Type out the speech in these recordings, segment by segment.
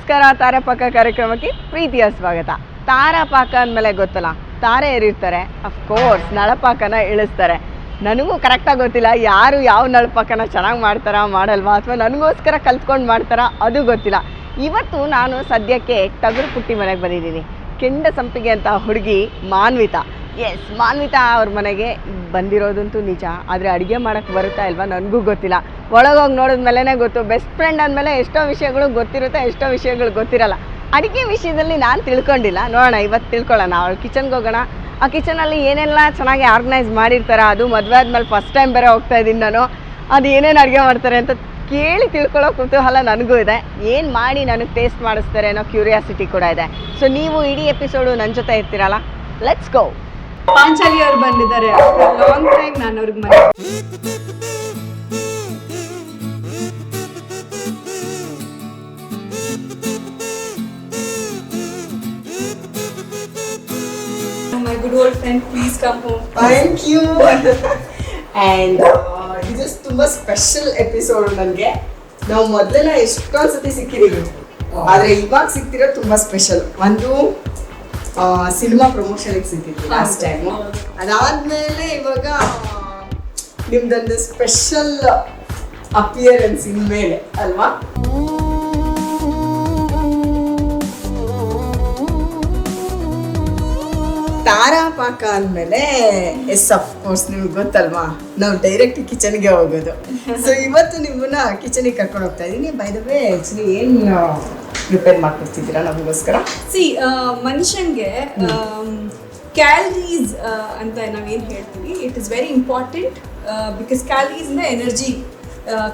ನಮಸ್ಕಾರ. ತಾರಾಪಾಕ ಕಾರ್ಯಕ್ರಮಕ್ಕೆ ಪ್ರೀತಿಯ ಸ್ವಾಗತ. ತಾರಾಪಾಕ ಅಂದಮೇಲೆ ಗೊತ್ತಲ್ಲ, ತಾರೆ ಏರಿರ್ತಾರೆ, ಅಫ್ಕೋರ್ಸ್ ನಳಪಾಕನ ಇಳಿಸ್ತಾರೆ. ನನಗೂ ಕರೆಕ್ಟಾಗಿ ಗೊತ್ತಿಲ್ಲ ಯಾರು ಯಾವ ನಳಪಾಕನ ಚೆನ್ನಾಗಿ ಮಾಡ್ತಾರಾ ಮಾಡಲ್ವಾ, ಅಥವಾ ನನಗೋಸ್ಕರ ಕಲ್ತ್ಕೊಂಡು ಮಾಡ್ತಾರಾ ಅದು ಗೊತ್ತಿಲ್ಲ. ಇವತ್ತು ನಾನು ಸದ್ಯಕ್ಕೆ ಟಗರು ಪುಟ್ಟಿ ಮನೆಗೆ ಬಂದಿದ್ದೀನಿ. ಕೆಂಡ ಸಂಪಿಗೆ ಅಂತ ಹುಡುಗಿ ಮಾನ್ವಿತಾ. ಎಸ್, ಮಾನ್ವಿತಾ ಅವ್ರ ಮನೆಗೆ ಬಂದಿರೋದಂತೂ ನಿಜ. ಆದರೆ ಅಡುಗೆ ಮಾಡೋಕ್ಕೆ ಬರುತ್ತಾ ಇಲ್ವಾ ನನಗೂ ಗೊತ್ತಿಲ್ಲ. ಒಳಗೋಗಿ ನೋಡಿದ್ಮೇಲೆ ಗೊತ್ತು. ಬೆಸ್ಟ್ ಫ್ರೆಂಡ್ ಅಂದಮೇಲೆ ಎಷ್ಟೋ ವಿಷಯಗಳು ಗೊತ್ತಿರುತ್ತೆ, ಎಷ್ಟೋ ವಿಷಯಗಳು ಗೊತ್ತಿರಲ್ಲ. ಅಡುಗೆ ವಿಷಯದಲ್ಲಿ ನಾನು ತಿಳ್ಕೊಂಡಿಲ್ಲ. ನೋಡೋಣ, ಇವತ್ತು ತಿಳ್ಕೊಳ್ಳೋಣ. ಅವಳು ಕಿಚನ್ಗೆ ಹೋಗೋಣ. ಆ ಕಿಚನಲ್ಲಿ ಏನೆಲ್ಲ ಚೆನ್ನಾಗಿ ಆರ್ಗನೈಸ್ ಮಾಡಿರ್ತಾರೆ. ಅದು ಮದುವೆ ಆದಮೇಲೆ ಫಸ್ಟ್ ಟೈಮ್ ಬೇರೆ ಹೋಗ್ತಾ ಇದ್ದೀನಿ ನಾನು. ಅದು ಏನೇನು ಅಡುಗೆ ಮಾಡ್ತಾರೆ ಅಂತ ಕೇಳಿ ತಿಳ್ಕೊಳ್ಳೋ ಕುತೂಹಲ ನನಗೂ ಇದೆ. ಏನು ಮಾಡಿ ನನಗೆ ಟೇಸ್ಟ್ ಮಾಡಿಸ್ತಾರೆ ಅನ್ನೋ ಕ್ಯೂರಿಯಾಸಿಟಿ ಕೂಡ ಇದೆ. ಸೊ ನೀವು ಇಡೀ ಎಪಿಸೋಡು ನನ್ನ ಜೊತೆ ಇರ್ತೀರಲ್ಲ, ಲೆಟ್ಸ್ ಗೋ. ಪಾಂಚಾಲಿ ಅವ್ರು ಬಂದಿದ್ದಾರೆ. ಲಾಂಗ್ ಟೈಮ್ ನಾನು ಅವ್ರಿಗೆ ಮನೆ my good old friend, please come home. Thank you. And ಇದು ತುಂಬಾ ಸ್ಪೆಷಲ್ ಎಪಿಸೋಡ್. ನನಗೆ ನಾವು ಮೊದಲೆಲ್ಲ ಎಷ್ಟೊಂದು ಸತಿ ಸಿಕ್ಕಿದ್ದೀವಿ, ಆದರೆ ಇವಾಗ ಸಿಕ್ತಿರೋದು ತುಂಬಾ ಸ್ಪೆಷಲ್. ಒಂದು ಸಿನಿಮಾ ಪ್ರಮೋಷನ್ಗೆ ಸಿಕ್ಕಿದ್ವಿ ಲಾಸ್ಟ್ ಟೈಮು. ಅದಾದ್ಮೇಲೆ ಇವಾಗ ನಿಮ್ದೊಂದು ಸ್ಪೆಷಲ್ ಅಪಿಯರೆನ್ಸ್ ಇನ್ಮೇಲೆ ಅಲ್ವಾ. ತಾರಾಪಾಕ ಅಂದಮೇಲೆ ಎಸ್ ಅಫ್ಕೋರ್ಸ್ ನಿಮ್ಗೆ ಗೊತ್ತಲ್ವಾ, ನಾವು ಡೈರೆಕ್ಟ್ ಕಿಚನ್ಗೆ ಹೋಗೋದು. ಸೊ ಇವತ್ತು ನಿಮ್ಮನ್ನ ಕಿಚನಿಗೆ ಕರ್ಕೊಂಡು ಹೋಗ್ತಾ ಇದ್ದೀನಿ. ಬೈ ದ ವೇ, ಆ್ಯಕ್ಚುಲಿ ಏನು ಪ್ರಿಪೇರ್ ಮಾಡ್ಕೊಡ್ತಿದ್ದೀರಾ ನಮಗೋಸ್ಕರ? ಮನುಷ್ಯಂಗೆ ಕ್ಯಾಲರೀಸ್ ಅಂತ ನಾವೇನು ಹೇಳ್ತೀವಿ, it is very important because calories ಇಂದ ಎನರ್ಜಿ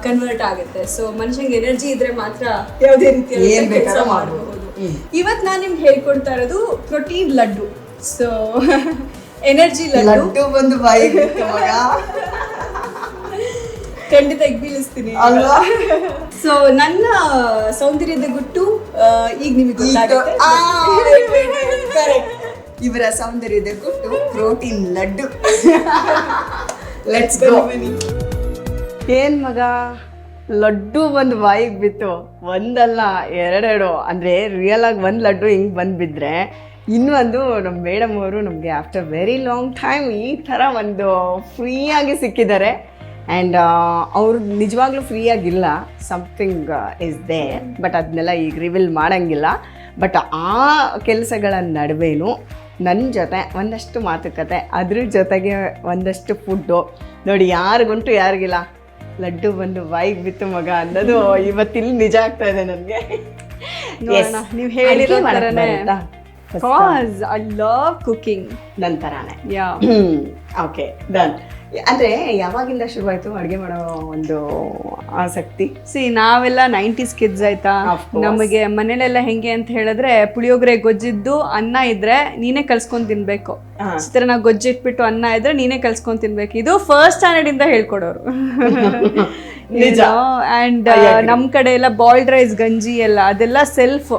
ಕನ್ವರ್ಟ್ ಆಗುತ್ತೆ. ಸೊ ಮನುಷ್ಯಂಗೆ ಎನರ್ಜಿ ಇದ್ರೆ ಮಾತ್ರ ಯಾವುದೇ ರೀತಿಯ ಕೆಲಸ ಮಾಡಬಹುದು. ಇವತ್ತು ನಾನು ನಿಮ್ಗೆ ಹೇಳ್ಕೊಡ್ತಾ ಇರೋದು protein laddu. So energy laddu ಬಂದು ಬಾಯಿ ಖಂಡಿತ ಬೀಳಿಸ್ತೀನಿ. ಸೊ ನನ್ನ ಸೌಂದರ್ಯದ ಗುಟ್ಟು ಈಗ ನಿಮಗೆ ಗೊತ್ತಾಗುತ್ತೆ. ಇವರ ಸೌಂದರ್ಯದ ಗುಟ್ಟು ಪ್ರೋಟೀನ್ ಲಡ್ಡು. Let's go. ಏನ್ ಮಗ, ಲಡ್ಡು ಬಂದು ಬಾಯಿಗೆ ಬಿತ್ತು. ಒಂದಲ್ಲ ಎರಡೆರಡು, ಅಂದರೆ ರಿಯಲ್ ಆಗಿ ಒಂದು ಲಡ್ಡು ಹಿಂಗೆ ಬಂದು ಬಿದ್ದರೆ, ಇನ್ನೊಂದು ನಮ್ಮ ಮೇಡಮ್ ಅವರು ನಮಗೆ ಆಫ್ಟರ್ ವೆರಿ ಲಾಂಗ್ ಟೈಮ್ ಈ ಥರ ಒಂದು ಫ್ರೀಯಾಗಿ ಸಿಕ್ಕಿದ್ದಾರೆ. ಆ್ಯಂಡ್ ಅವರು ನಿಜವಾಗ್ಲೂ ಫ್ರೀಯಾಗಿಲ್ಲ, ಸಮಥಿಂಗ್ ಇಸ್ ದೇರ್, ಬಟ್ ಅದನ್ನೆಲ್ಲ ಈಗ ರಿವೀಲ್ ಮಾಡೋಂಗಿಲ್ಲ. ಬಟ್ ಆ ಕೆಲಸಗಳ ನಡುವೆನೂ ನನ್ನ ಜೊತೆ ಒಂದಷ್ಟು ಮಾತುಕತೆ, ಅದ್ರ ಜೊತೆಗೆ ಒಂದಷ್ಟು ಫುಡ್ಡು. ನೋಡಿ, ಯಾರಿಗುಂಟು ಯಾರಿಗಿಲ್ಲ ಲಡ್ಡು ಬಂದು ಬಾಯಿಗೆ ಬಿತ್ತು ಮಗ ಅನ್ನೋದು ಇವತ್ತಿಲ್ಲಿ ನಿಜ ಆಗ್ತಾ ಇದೆ ನನಗೆ. ನೀವು ಹೇಳಿರೋ ಥರನೇ. Cause I love cooking. ನಂತರಾನೆ. Yeah. Okay, done. ಅಂದರೆ ಯಾವಾಗಿಂದ ಶುರುವಾಯಿತು ಅಡುಗೆ ಮಾಡೋ ಒಂದು ಆಸಕ್ತಿ? ನಾವೆಲ್ಲ 90s ಕಿಡ್ಸ್ ಆಯ್ತಾ. ನಮಗೆ ಮನೇಲೆಲ್ಲ ಹೆಂಗೆ ಅಂತ ಹೇಳಿದ್ರೆ, ಪುಳಿಯೋಗರೆ ಗೊಜ್ಜಿದ್ದು ಅನ್ನ ಇದ್ರೆ ನೀನೇ ಕಲ್ಸ್ಕೊಂಡ್ ತಿನ್ಬೇಕು. ಚಿತ್ರಾನ್ನ ಗೊಜ್ಜಿಟ್ಬಿಟ್ಟು ಅನ್ನ ಇದ್ರೆ ನೀನೇ ಕಲ್ಸ್ಕೊಂಡ್ ತಿನ್ಬೇಕು. ಇದು ಫಸ್ಟ್ ಸ್ಟ್ಯಾಂಡರ್ಡ್ ಇಂದ ಹೇಳ್ಕೊಡೋರು. ನಿಜ. ಅಂಡ್ ನಮ್ ಕಡೆ ಎಲ್ಲ ಬಾಯ್ಲ್ಡ್ ರೈಸ್ ಗಂಜಿ ಎಲ್ಲ ಅದೆಲ್ಲ ಸೆಲ್ಫ್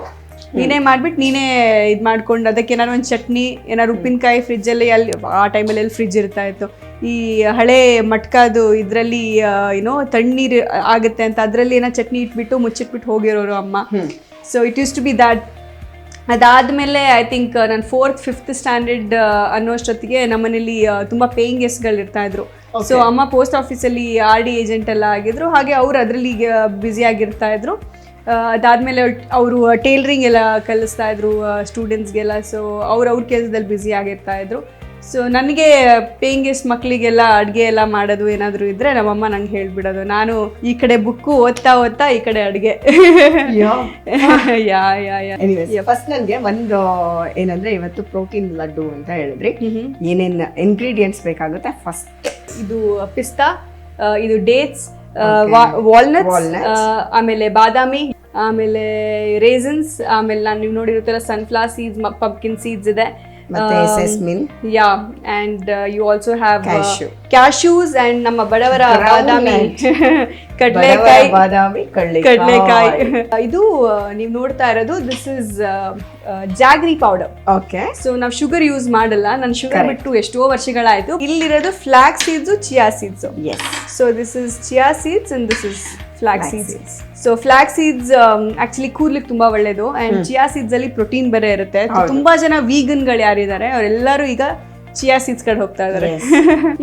ನೀನೇ ಮಾಡ್ಬಿಟ್ಟು ನೀನೇ ಇದು ಮಾಡ್ಕೊಂಡು, ಅದಕ್ಕೆ ಏನಾದ್ರು ಒಂದು ಚಟ್ನಿ, ಏನಾದ್ರು ಉಪ್ಪಿನಕಾಯಿ ಫ್ರಿಜ್ಜಲ್ಲಿ, ಅಲ್ಲಿ ಆ ಟೈಮಲ್ಲಿ ಎಲ್ಲಿ ಫ್ರಿಜ್ ಇರ್ತಾ ಇತ್ತು, ಈ ಹಳೆ ಮಟ್ಕಾದು ಇದರಲ್ಲಿ ಏನೋ ತಣ್ಣೀರು ಆಗುತ್ತೆ ಅಂತ ಅದರಲ್ಲಿ ಏನೋ ಚಟ್ನಿ ಇಟ್ಬಿಟ್ಟು ಮುಚ್ಚಿಟ್ಬಿಟ್ಟು ಹೋಗಿರೋರು ಅಮ್ಮ. So it use to be that. ಅದಾದಮೇಲೆ ಐ ಥಿಂಕ್ ನಾನು 4th 5th ಸ್ಟ್ಯಾಂಡರ್ಡ್ ಅನ್ನೋಷ್ಟೊತ್ತಿಗೆ ನಮ್ಮನೇಲಿ ತುಂಬ ಪೇಯಿಂಗ್ ಗೆಸ್ಟ್ಗಳು ಇರ್ತಾಯಿದ್ರು. ಸೊ ಅಮ್ಮ ಪೋಸ್ಟ್ ಆಫೀಸಲ್ಲಿ RD ಏಜೆಂಟ್ ಎಲ್ಲ ಆಗಿದ್ರು. ಹಾಗೆ ಅವ್ರು ಅದರಲ್ಲಿ ಬ್ಯುಸಿ ಆಗಿರ್ತಾಯಿದ್ರು. ಅದಾದಮೇಲೆ ಅವರು ಟೇಲರಿಂಗ್ ಎಲ್ಲ ಕಲಿಸ್ತಾ ಇದ್ರು ಸ್ಟೂಡೆಂಟ್ಸ್ಗೆಲ್ಲ. ಸೊ ಅವ್ರ ಕೆಲಸದಲ್ಲಿ ಬ್ಯುಸಿ ಆಗಿರ್ತಾಯಿದ್ರು. ಸೊ ನನಗೆ ಪೇಯಿಂಗ್ ಗೆಸ್ಟ್ ಮಕ್ಕಳಿಗೆಲ್ಲ ಅಡುಗೆ ಎಲ್ಲ ಮಾಡೋದು ಏನಾದರೂ ಇದ್ದರೆ ನಮ್ಮಮ್ಮ ನಂಗೆ ಹೇಳ್ಬಿಡೋದು. ನಾನು ಈ ಕಡೆ ಬುಕ್ಕು ಓದ್ತಾ ಈ ಕಡೆ ಅಡುಗೆ. ಫಸ್ಟ್ ನನಗೆ ಒಂದು ಏನಂದರೆ, ಇವತ್ತು ಪ್ರೋಟೀನ್ ಲಡ್ಡು ಅಂತ ಹೇಳಿದ್ರಿ, ಏನೇನು ಇಂಗ್ರೀಡಿಯೆಂಟ್ಸ್ ಬೇಕಾಗುತ್ತೆ? ಫಸ್ಟ್ ಇದು ಪಿಸ್ತಾ, ಇದು ಡೇಟ್ಸ್, ವಾಲ್ನಟ್ಸ್, ಆಮೇಲೆ ಬಾದಾಮಿ, ಆಮೇಲೆ ರೇಸನ್ಸ್, ಆಮೇಲೆ ನೀವು ನೋಡಿರುತ್ತಲ್ಲ ಸನ್ಫ್ಲವರ್ ಸೀಡ್ಸ್, ಪಂಪ್ಕಿನ್ ಸೀಡ್ಸ್ ಇದೆ. Yeah, and you also have cashews and ನಮ್ಮ ಬಡವರ ಬಾದಾಮಿ, ಕಡಲೆಕಾಯಿ, ಇದು ನೀವು ನೋಡ್ತಾ ಇರೋದು this is jaggery powder. Okay. So ನಾವು ಶುಗರ್ ಯೂಸ್ ಮಾಡಲ್ಲ. ನಾನು ಶುಗರ್ ಬಿಟ್ಟು ಎಷ್ಟೋ ವರ್ಷಗಳಾಯ್ತು. ಇಲ್ಲಿರೋದು flax seeds, chia seeds. Yes. So this is chia seeds and this is flax seeds. So flax seeds actually ಕೂರ್ಲಿಕ್ಕೆ ತುಂಬಾ ಒಳ್ಳೇದು. ಅಂಡ್ ಚಿಯಾ ಸೀಡ್ಸ್ ಅಲ್ಲಿ ಪ್ರೋಟೀನ್ ಬೇರೆ ಇರುತ್ತೆ. ತುಂಬಾ ಜನ ವೀಗನ್ಗಳು ಯಾರಿದ್ದಾರೆ ಅವರೆಲ್ಲರೂ ಈಗ ಚಿಯಾ ಸೀಡ್ಸ್ ಕಡೆ ಹೋಗ್ತಾ ಇದ್ದಾರೆ.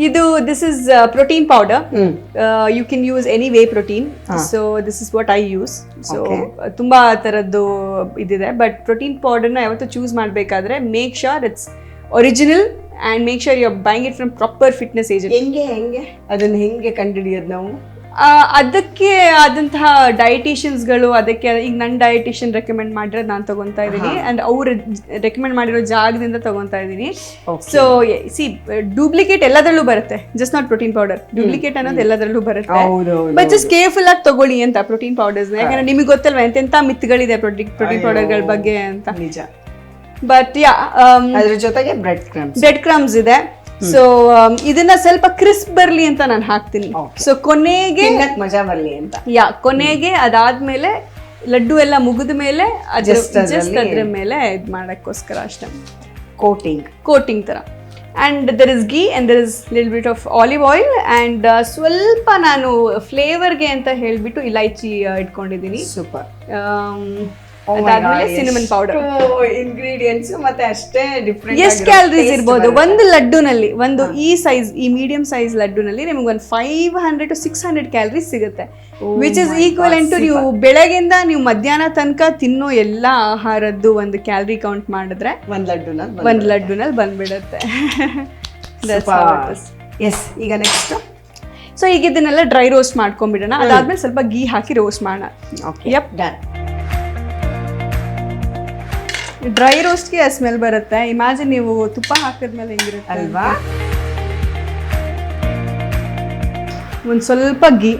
ಇದು this is protein powder. You can use any whey protein. So this is what I use. So ತುಂಬಾ ತರದ್ದು ಇದಿದೆ. ಬಟ್ ಪ್ರೋಟೀನ್ ಪೌಡರ್ನ ಯಾವತ್ತೂ ಚೂಸ್ ಮಾಡಬೇಕಾದ್ರೆ make sure it's original and make sure you are buying it from proper fitness agent. ಹೆಂಗೆ ಅದನ್ನ ಹೆಂಗೆ ಕಂಡುಹಿಡಿಯೋದು ನಾವು? ಅದಕ್ಕೆ ಆದಂತಹ ಡಯಟಿಷಿಯನ್ಸ್ಗಳು, ಅದಕ್ಕೆ ಈಗ ನನ್ನ ಡಯಟಿಷಿಯನ್ ರೆಕಮೆಂಡ್ ಮಾಡಿರೋದು ನಾನು ತಗೊಂತಾ ಇದ್ದೀನಿ. ಅಂಡ್ ಅವ್ರು ರೆಕಮೆಂಡ್ ಮಾಡಿರೋ ಜಾಗದಿಂದ ತಗೊಂತಾ ಇದ್ದೀನಿ. ಸೊ ಸಿ ಡೂಪ್ಲಿಕೇಟ್ ಎಲ್ಲದರಲ್ಲೂ ಬರುತ್ತೆ, just not protein powder. Duplicate ಅನ್ನೋದು ಎಲ್ಲದರಲ್ಲೂ ಬರುತ್ತೆ. ಬಟ್ ಜಸ್ಟ್ ಕೇರ್ಫುಲ್ ಆಗಿ ತಗೊಳ್ಳಿ ಅಂತ ಪ್ರೋಟೀನ್ ಪೌಡರ್ಸ್. ಯಾಕಂದ್ರೆ ನಿಮಗೆ ಗೊತ್ತಲ್ವಾ ಎಂತೆಂಥ ಮಿತ್ಗಳಿದೆ ಪ್ರೋಟೀನ್ ಪೌಡರ್ಗಳ ಬಗ್ಗೆ ಅಂತ. ನಿಜ. ಬಟ್ ಯಾ ಅದ್ರ ಜೊತೆಗೆ ಬ್ರೆಡ್ ಕ್ರಮ್ಸ್ ಇದೆ. ಸೊ ಇದನ್ನ ಸ್ವಲ್ಪ ಕ್ರಿಸ್ಪ್ ಬರ್ಲಿ ಅಂತ ನಾನು ಹಾಕ್ತೀನಿ. ಸೊ ಕೊನೆಗೆ ಮಜಾ ಬರ್ಲಿ ಅಂತ. ಕೊನೆಗೆ ಅದಾದ್ಮೇಲೆ ಲಡ್ಡು ಎಲ್ಲ ಮುಗಿದ ಮೇಲೆ ಜಸ್ಟ್ ಅದ್ರ ಮೇಲೆ ಇದ್ ಮಾಡಕ್ಕೋಸ್ಕರ ಅಷ್ಟೇ, ಕೋಟಿಂಗ್ ತರ. And there is ghee and there is little bit of olive oil and ಸ್ವಲ್ಪ ನಾನು ಫ್ಲೇವರ್ಗೆ ಅಂತ ಹೇಳ್ಬಿಟ್ಟು ಇಲೈಚಿ ಇಟ್ಕೊಂಡಿದ್ದೀನಿ. ಸೂಪರ್. ಅದಾದ್ಮೇಲೆ ಸಿನಮನ್ ಪೌಡರ್. ಇಂಗ್ರೀಡಿಯೆಂಟ್ಸ್ ಮತ್ತೆ ಅಷ್ಟೇ ಡಿಫರೆಂಟ್. ಎಷ್ಟು ಕ್ಯಾಲರೀಸ್ ಇರ್ಬೋದು ಒಂದು ಲಡ್ಡುನಲ್ಲಿ? ಒಂದು ಈ ಸೈಜ್, ಈ ಮೀಡಿಯಂ ಸೈಜ್ ಲಡ್ಡುನಲ್ಲಿ ನಿಮ್ಗೆ ಒಂದು 500 to 600 ಕ್ಯಾಲರೀಸ್ ಸಿಗುತ್ತೆ. ವಿಚ್ ಇಸ್ ಈಕ್ವಲೆಂಟ್ ಟು ನೀವು ಬೆಳಗ್ಗೆಯಿಂದ ನೀವು ಮಧ್ಯಾಹ್ನ ತನಕ ತಿನ್ನೋ ಎಲ್ಲ ಆಹಾರದ್ದು ಒಂದು ಕ್ಯಾಲರಿ ಕೌಂಟ್ ಮಾಡಿದ್ರೆ ಒಂದು ಲಡ್ಡುನಲ್ಲಿ ಬಂದ್ಬಿಡುತ್ತೆ. ಎಸ್. ಈಗ ನೆಕ್ಸ್ಟ್ ಸೊ ಈಗ ಇದನ್ನೆಲ್ಲ ಡ್ರೈ ರೋಸ್ಟ್ ಮಾಡ್ಕೊಂಡ್ಬಿಡೋಣ. ಅದಾದ್ಮೇಲೆ ಸ್ವಲ್ಪ ಗೀ ಹಾಕಿ ರೋಸ್ಟ್ ಮಾಡೋಣ. ಯಪ್, ಡನ್. ಡ್ರೈ ರೋಸ್ಟ್ಗೆ ಸ್ಮೆಲ್ ಬರುತ್ತೆ. ಇಮ್ಯಾಜಿನ್ ನೀವು ತುಪ್ಪ ಹಾಕಿದ್ಮೇಲೆ ಹೆಂಗಿರುತ್ತೆ ಅಲ್ವಾ? ಒಂದು ಸ್ವಲ್ಪ ಗೀ.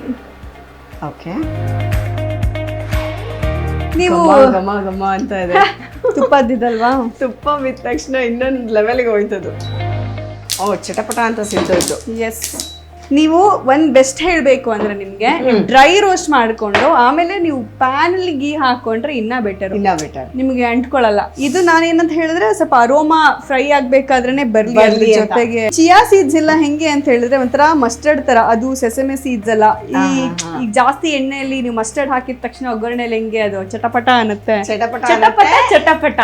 ಓಕೆ. ನೀವು ಘಮ ಅಂತ ಇದೆ. ತುಪ್ಪದಿದಲ್ವಾ? ತುಪ್ಪ ಬಿದ್ದ ತಕ್ಷಣ ಇನ್ನೊಂದು ಲೆವೆಲ್ಗೆ ಹೋಯ್ತದು. ಚಟಪಟ ಅಂತ ಸಿಗ್ತದ್ದು. ಎಸ್. ನೀವು ಒಂದು ಬೆಸ್ಟ್ ಹೇಳಬೇಕು ಅಂದ್ರೆ ನಿಮಗೆ ಡ್ರೈ ರೋಸ್ಟ್ ಮಾಡಿಕೊಂಡು ಆಮೇಲೆ ನೀವು ಪ್ಯಾನಲ್ಲಿ ಗೀ ಹಾಕೊಂಡ್ರೆ ಇನ್ನ ಬೆಟರ್. ನಿಮಗೆ ಅಂಟ್ಕೊಳ್ಳಲ್ಲ. ಇದು ನಾನೇನಂತ ಹೇಳಿದ್ರೆ ಸ್ವಲ್ಪ ಅರೋಮಾ ಫ್ರೈ ಆಗ್ಬೇಕಾದ್ರೇನೆ ಬರ್ಲಿ. ಜೊತೆಗೆ ಚಿಯಾ ಸೀಡ್ಸ್ ಎಲ್ಲ ಹೆಂಗೆ ಅಂತ ಹೇಳಿದ್ರೆ ಒಂಥರ ಮಸ್ಟರ್ಡ್ ತರ, ಅದು ಸೆಸಮೆ ಸೀಡ್ಸ್ ಅಲ್ಲ. ಈಗ ಜಾಸ್ತಿ ಎಣ್ಣೆಯಲ್ಲಿ ನೀವು ಮಸ್ಟರ್ಡ್ ಹಾಕಿದ ತಕ್ಷಣ ಒಗ್ಗರಣೆಯಲ್ಲಿ ಹೆಂಗೆ ಅದು ಚಟಪಟ ಅನ್ನತ್ತೆ. ಚಟಪಟ.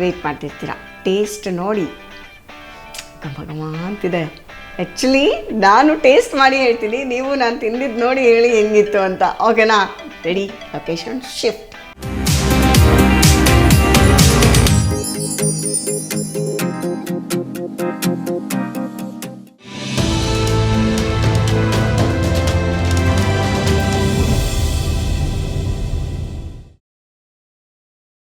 ವೇಟ್ ಮಾಡ್ತಿರ್ತೀರ, ಟೇಸ್ಟ್ ನೋಡಿ ಘಮ ಘಮ ಅಂತಿದೆ. ಆ್ಯಕ್ಚುಲಿ ನಾನು ಟೇಸ್ಟ್ ಮಾಡಿ ಹೇಳ್ತೀನಿ, ನೀವು ನಾನು ತಿಂದಿದ್ದು ನೋಡಿ ಹೇಳಿ ಹೆಂಗಿತ್ತು ಅಂತ. ಓಕೆನಾ? ರೆಡಿ? Location shift.